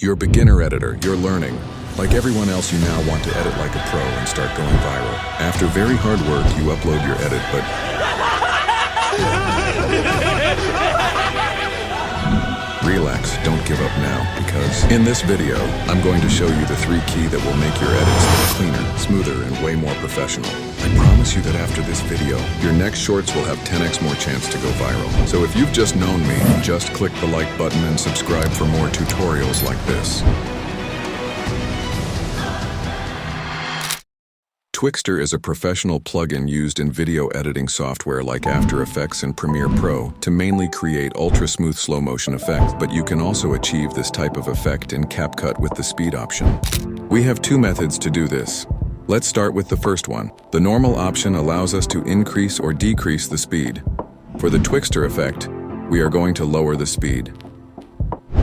You're a beginner editor, you're learning. Like everyone else, you now want to edit like a pro and start going viral. After very hard work, you upload your edit, but relax, don't give up now, because in this video, I'm going to show you the 3 keys that will make your edits look cleaner, smoother, and way more professional. I promise you that after this video, your next shorts will have 10x more chance to go viral. So if you've just known me, just click the like button and subscribe for more tutorials like this. Twixtor is a professional plugin used in video editing software like After Effects and Premiere Pro to mainly create ultra-smooth slow-motion effects, but you can also achieve this type of effect in CapCut with the speed option. We have 2 methods to do this. Let's start with the first one. The normal option allows us to increase or decrease the speed. For the Twixtor effect, we are going to lower the speed.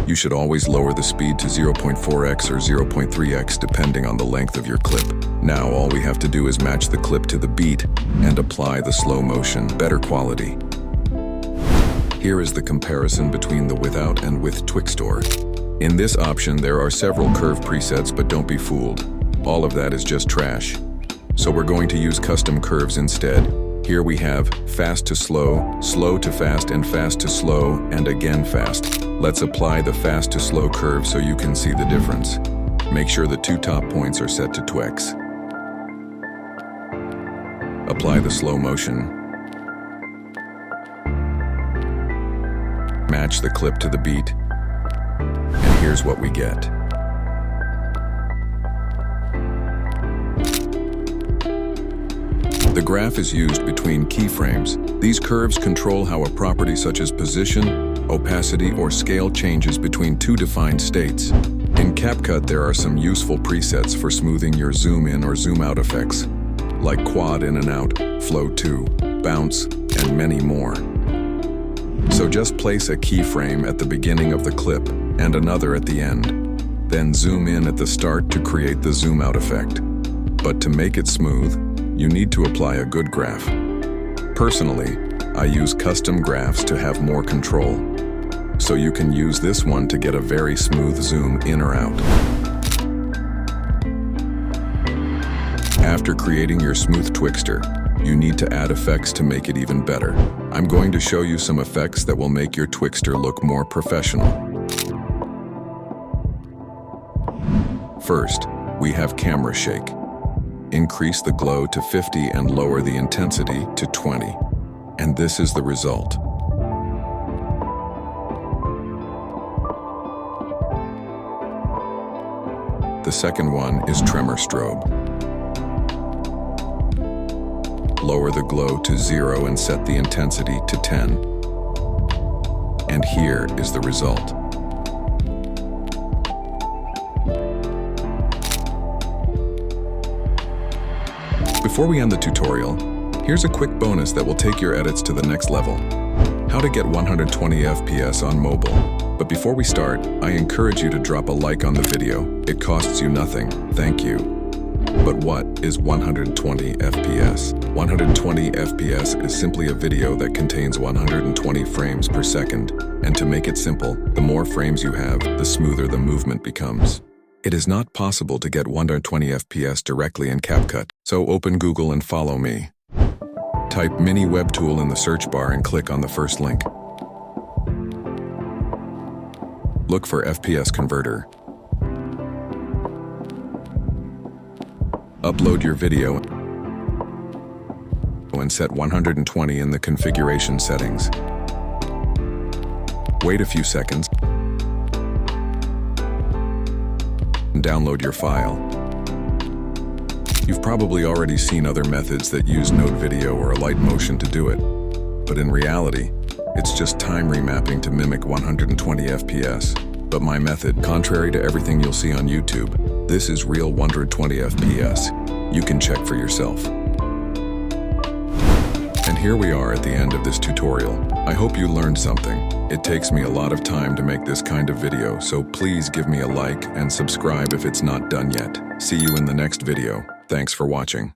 You should always lower the speed to 0.4x or 0.3x depending on the length of your clip. Now all we have to do is match the clip to the beat and apply the slow motion, better quality. Here is the comparison between the without and with Twixtor. In this option there are several curve presets, but don't be fooled. All of that is just trash. So we're going to use custom curves instead. Here we have fast to slow, slow to fast, and fast to slow, and again fast. Let's apply the fast to slow curve so you can see the difference. Make sure the 2 top points are set to Twix. Apply the slow motion. Match the clip to the beat. And here's what we get. The graph is used between keyframes. These curves control how a property such as position, opacity, or scale changes between 2 defined states. In CapCut, there are some useful presets for smoothing your zoom in or zoom out effects, like quad in and out, flow to, bounce, and many more. So just place a keyframe at the beginning of the clip and another at the end. Then zoom in at the start to create the zoom out effect. But to make it smooth, you need to apply a good graph. Personally, I use custom graphs to have more control. So you can use this one to get a very smooth zoom in or out. After creating your smooth Twixtor, you need to add effects to make it even better. I'm going to show you some effects that will make your Twixtor look more professional. First, we have camera shake. Increase the glow to 50 and lower the intensity to 20. And this is the result. The second one is tremor strobe. Lower the glow to 0 and set the intensity to 10. And here is the result. Before we end the tutorial, here's a quick bonus that will take your edits to the next level. How to get 120 FPS on mobile. But before we start, I encourage you to drop a like on the video. It costs you nothing, thank you. But what is 120 FPS? 120 FPS is simply a video that contains 120 frames per second. And to make it simple, the more frames you have, the smoother the movement becomes. It is not possible to get 120 FPS directly in CapCut, so open Google and follow me. Type Mini Web Tool in the search bar and click on the first link. Look for FPS Converter. Upload your video and set 120 in the configuration settings. Wait a few seconds. Download your file. You've probably already seen other methods that use Node Video or a light motion to do it, but in reality, it's just time remapping to mimic 120 FPS. But my method, contrary to everything you'll see on YouTube, this is real 120 FPS. You can check for yourself. And here we are at the end of this tutorial. I hope you learned something. It takes me a lot of time to make this kind of video, so please give me a like and subscribe if it's not done yet. See you in the next video. Thanks for watching.